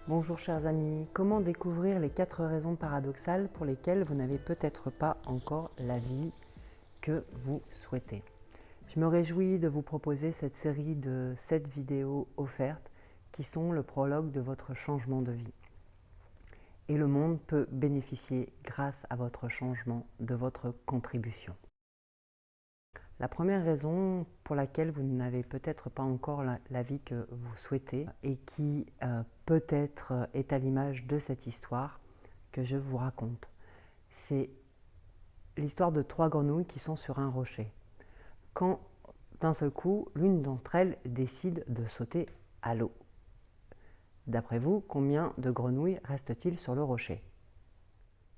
Bonjour chers amis, comment découvrir les 4 raisons paradoxales pour lesquelles vous n'avez peut-être pas encore la vie que vous souhaitez? Je me réjouis de vous proposer cette série de 7 vidéos offertes qui sont le prologue de votre changement de vie. Et le monde peut bénéficier grâce à votre changement, de votre contribution. La première raison pour laquelle vous n'avez peut-être pas encore la vie que vous souhaitez et qui peut-être est à l'image de cette histoire que je vous raconte, c'est l'histoire de 3 grenouilles qui sont sur un rocher. Quand d'un seul coup, l'une d'entre elles décide de sauter à l'eau. D'après vous, combien de grenouilles reste-t-il sur le rocher?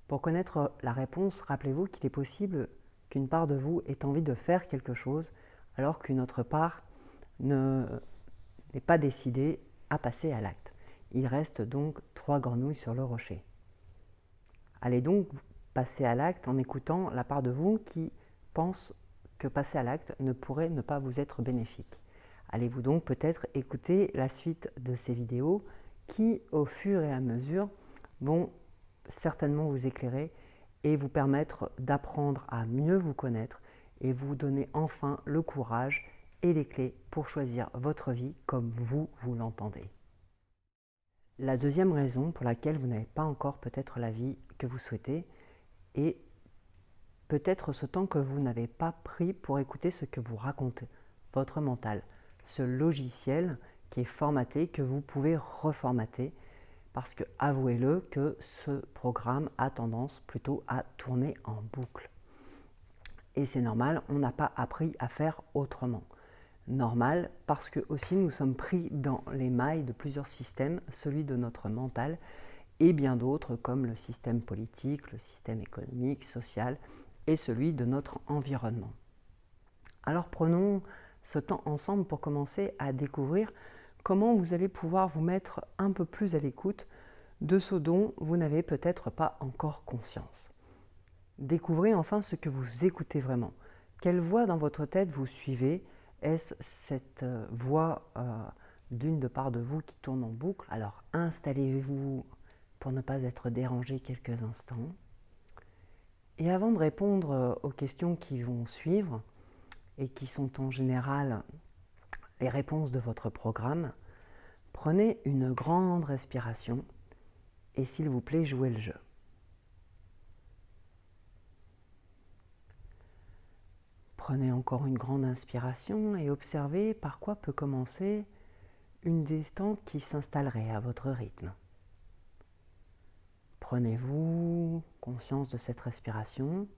Pour connaître la réponse, rappelez-vous qu'il est possible qu'une part de vous ait envie de faire quelque chose alors qu'une autre part n'est pas décidée à passer à l'acte. Il reste donc 3 grenouilles sur le rocher. Allez donc passer à l'acte en écoutant la part de vous qui pense que passer à l'acte ne pourrait ne pas vous être bénéfique. Allez-vous donc peut-être écouter la suite de ces vidéos qui, au fur et à mesure, vont certainement vous éclairer et vous permettre d'apprendre à mieux vous connaître et vous donner enfin le courage et les clés pour choisir votre vie comme vous l'entendez. La deuxième raison pour laquelle vous n'avez pas encore peut-être la vie que vous souhaitez est peut-être ce temps que vous n'avez pas pris pour écouter ce que vous racontez, votre mental, ce logiciel qui est formaté, que vous pouvez reformater, parce que avouez-le que ce programme a tendance plutôt à tourner en boucle. Et c'est normal, on n'a pas appris à faire autrement. Normal parce que aussi nous sommes pris dans les mailles de plusieurs systèmes, celui de notre mental et bien d'autres comme le système politique, le système économique, social et celui de notre environnement. Alors prenons ce temps ensemble pour commencer à découvrir comment vous allez pouvoir vous mettre un peu plus à l'écoute de ce dont vous n'avez peut-être pas encore conscience. Découvrez enfin ce que vous écoutez vraiment. Quelle voix dans votre tête vous suivez? Est-ce cette voix d'une de part de vous qui tourne en boucle? Alors installez-vous pour ne pas être dérangé quelques instants. Et avant de répondre aux questions qui vont suivre, et qui sont en général les réponses de votre programme, prenez une grande respiration et s'il vous plaît, jouez le jeu. Prenez encore une grande inspiration et observez par quoi peut commencer une détente qui s'installerait à votre rythme. Prenez-vous conscience de cette respiration.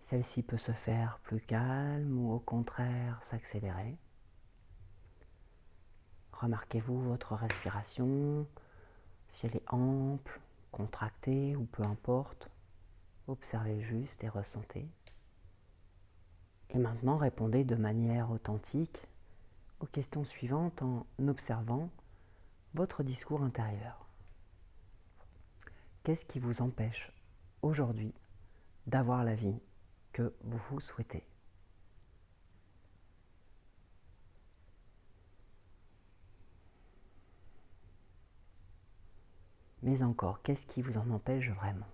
Celle-ci peut se faire plus calme ou au contraire s'accélérer. Remarquez-vous votre respiration, si elle est ample, contractée ou peu importe. Observez juste et ressentez. Et maintenant, répondez de manière authentique aux questions suivantes en observant votre discours intérieur. Qu'est-ce qui vous empêche aujourd'hui d'avoir la vie que vous souhaitez? Mais encore, qu'est-ce qui vous en empêche vraiment?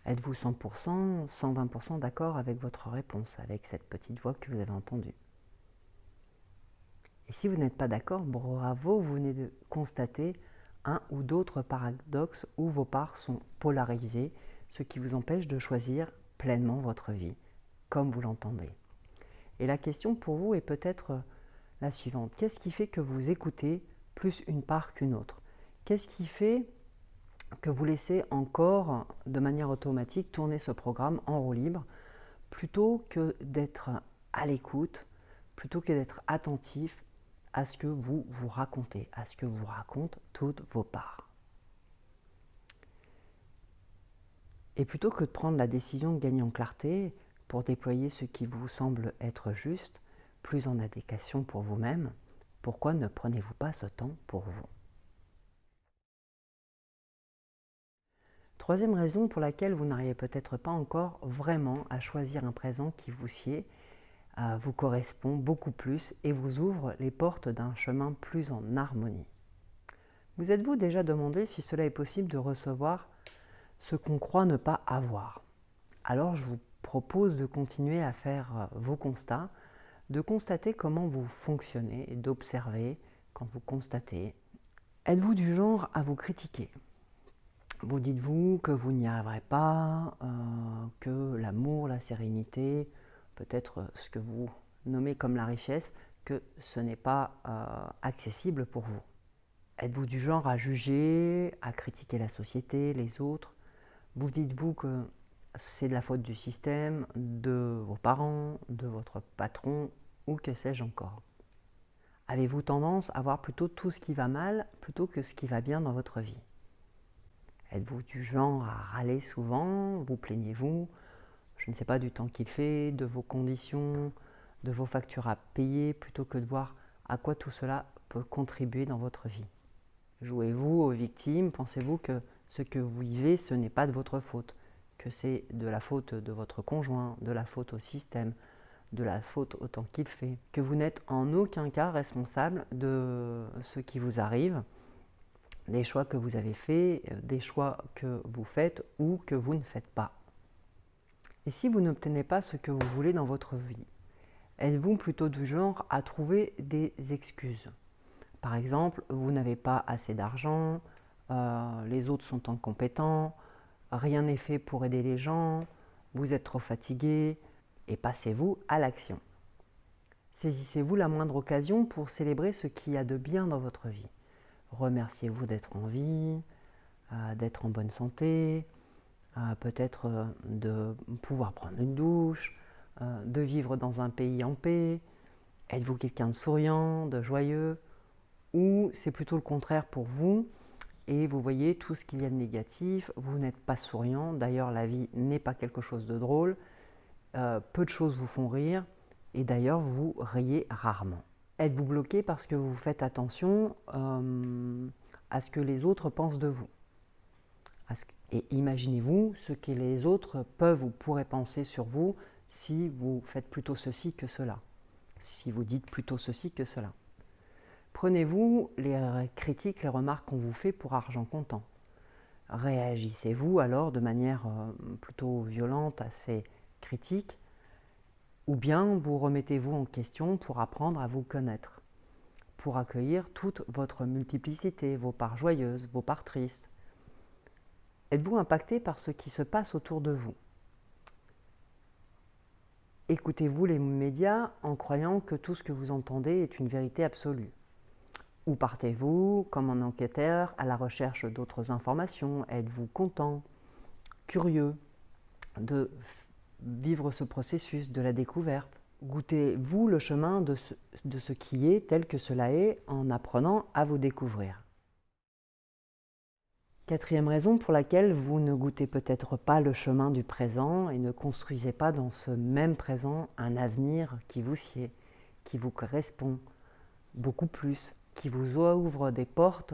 Êtes-vous 100%, 120% d'accord avec votre réponse, avec cette petite voix que vous avez entendue? Et si vous n'êtes pas d'accord, bravo, vous venez de constater un ou d'autres paradoxes où vos parts sont polarisées, ce qui vous empêche de choisir pleinement votre vie, comme vous l'entendez. Et la question pour vous est peut-être la suivante. Qu'est-ce qui fait que vous écoutez plus une part qu'une autre? Qu'est-ce qui fait que vous laissez encore de manière automatique tourner ce programme en roue libre plutôt que d'être à l'écoute, plutôt que d'être attentif à ce que vous vous racontez, à ce que vous racontent toutes vos parts. Et plutôt que de prendre la décision de gagner en clarté pour déployer ce qui vous semble être juste, plus en adéquation pour vous-même, pourquoi ne prenez-vous pas ce temps pour vous? Troisième raison pour laquelle vous n'arrivez peut-être pas encore vraiment à choisir un présent qui vous sied, vous correspond beaucoup plus et vous ouvre les portes d'un chemin plus en harmonie. Vous êtes-vous déjà demandé si cela est possible de recevoir ce qu'on croit ne pas avoir? Alors je vous propose de continuer à faire vos constats, de constater comment vous fonctionnez et d'observer quand vous constatez. Êtes-vous du genre à vous critiquer? Vous dites-vous que vous n'y arriverez pas, que l'amour, la sérénité, peut-être ce que vous nommez comme la richesse, que ce n'est pas accessible pour vous. Êtes-vous du genre à juger, à critiquer la société, les autres? Vous dites-vous que c'est de la faute du système, de vos parents, de votre patron, ou que sais-je encore? Avez-vous tendance à voir plutôt tout ce qui va mal plutôt que ce qui va bien dans votre vie? Êtes-vous du genre à râler souvent? Vous plaignez-vous, je ne sais pas, du temps qu'il fait, de vos conditions, de vos factures à payer, plutôt que de voir à quoi tout cela peut contribuer dans votre vie? Jouez-vous aux victimes? Pensez-vous que ce que vous vivez, ce n'est pas de votre faute, que c'est de la faute de votre conjoint, de la faute au système, de la faute au temps qu'il fait, que vous n'êtes en aucun cas responsable de ce qui vous arrive, des choix que vous avez faits, des choix que vous faites ou que vous ne faites pas? Et si vous n'obtenez pas ce que vous voulez dans votre vie, êtes-vous plutôt du genre à trouver des excuses? Par exemple, vous n'avez pas assez d'argent, les autres sont incompétents, rien n'est fait pour aider les gens, vous êtes trop fatigué, et passez-vous à l'action. Saisissez-vous la moindre occasion pour célébrer ce qu'il y a de bien dans votre vie. Remerciez-vous d'être en vie, d'être en bonne santé, peut-être de pouvoir prendre une douche, de vivre dans un pays en paix. Êtes-vous quelqu'un de souriant, de joyeux, ou c'est plutôt le contraire pour vous et vous voyez tout ce qu'il y a de négatif, vous n'êtes pas souriant, d'ailleurs la vie n'est pas quelque chose de drôle, peu de choses vous font rire et d'ailleurs vous riez rarement. Êtes-vous bloqué parce que vous faites attention à ce que les autres pensent de vous? Et imaginez-vous ce que les autres peuvent ou pourraient penser sur vous si vous faites plutôt ceci que cela, si vous dites plutôt ceci que cela. Prenez-vous les critiques, les remarques qu'on vous fait pour argent comptant? Réagissez-vous alors de manière plutôt violente à ces critiques? Ou bien vous remettez-vous en question pour apprendre à vous connaître, pour accueillir toute votre multiplicité, vos parts joyeuses, vos parts tristes? Êtes-vous impacté par ce qui se passe autour de vous? Écoutez-vous les médias en croyant que tout ce que vous entendez est une vérité absolue? Ou partez-vous, comme un enquêteur, à la recherche d'autres informations? Êtes-vous content, curieux de vivre ce processus de la découverte? Goûtez-vous le chemin de ce qui est tel que cela est en apprenant à vous découvrir? Quatrième raison pour laquelle vous ne goûtez peut-être pas le chemin du présent et ne construisez pas dans ce même présent un avenir qui vous sied, qui vous correspond beaucoup plus, qui vous ouvre des portes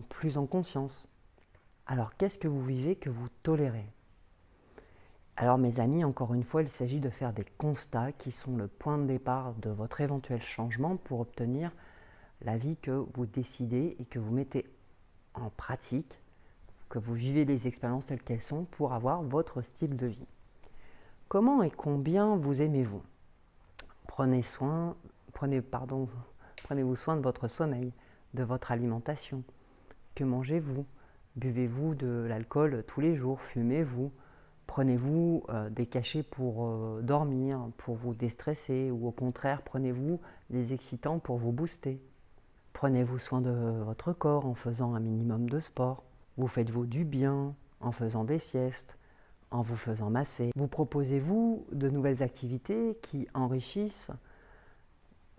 plus en conscience. Alors qu'est-ce que vous vivez que vous tolérez? Alors mes amis, encore une fois, il s'agit de faire des constats qui sont le point de départ de votre éventuel changement pour obtenir la vie que vous décidez et que vous mettez en pratique, que vous vivez les expériences telles qu'elles sont pour avoir votre style de vie. Comment et combien vous aimez-vous? Prenez-vous soin de votre sommeil, de votre alimentation. Que mangez-vous? Buvez-vous de l'alcool tous les jours? Fumez-vous? Prenez-vous des cachets pour dormir, pour vous déstresser? Ou au contraire, prenez-vous des excitants pour vous booster? Prenez-vous soin de votre corps en faisant un minimum de sport? Vous faites-vous du bien en faisant des siestes, en vous faisant masser? Vous proposez-vous de nouvelles activités qui enrichissent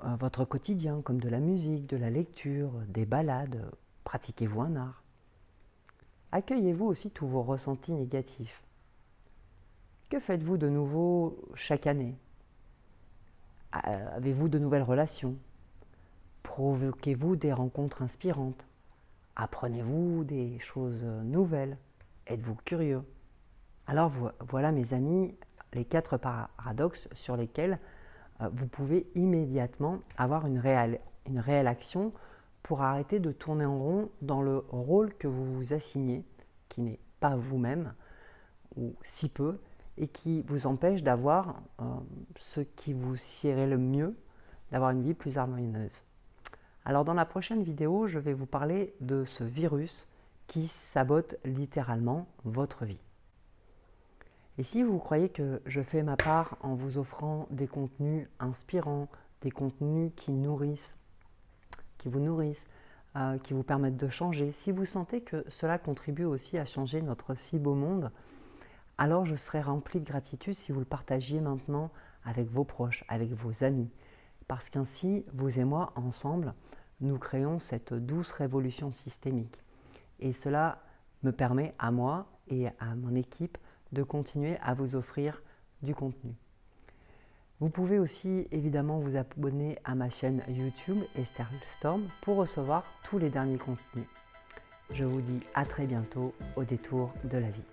votre quotidien, comme de la musique, de la lecture, des balades? Pratiquez-vous un art? Accueillez-vous aussi tous vos ressentis négatifs? Que faites-vous de nouveau chaque année? Avez-vous de nouvelles relations? Provoquez-vous des rencontres inspirantes? Apprenez-vous des choses nouvelles? Êtes-vous curieux? Alors voilà mes amis, les 4 paradoxes sur lesquels vous pouvez immédiatement avoir une réelle action pour arrêter de tourner en rond dans le rôle que vous vous assignez, qui n'est pas vous-même, ou si peu, et qui vous empêche d'avoir ce qui vous sied le mieux, d'avoir une vie plus harmonieuse. Alors dans la prochaine vidéo, je vais vous parler de ce virus qui sabote littéralement votre vie. Et si vous croyez que je fais ma part en vous offrant des contenus inspirants, des contenus qui vous nourrissent, qui vous permettent de changer, si vous sentez que cela contribue aussi à changer notre si beau monde, alors je serais rempli de gratitude si vous le partagiez maintenant avec vos proches, avec vos amis. Parce qu'ainsi, vous et moi, ensemble, nous créons cette douce révolution systémique. Et cela me permet à moi et à mon équipe de continuer à vous offrir du contenu. Vous pouvez aussi évidemment vous abonner à ma chaîne YouTube Esther Storm pour recevoir tous les derniers contenus. Je vous dis à très bientôt au détour de la vie.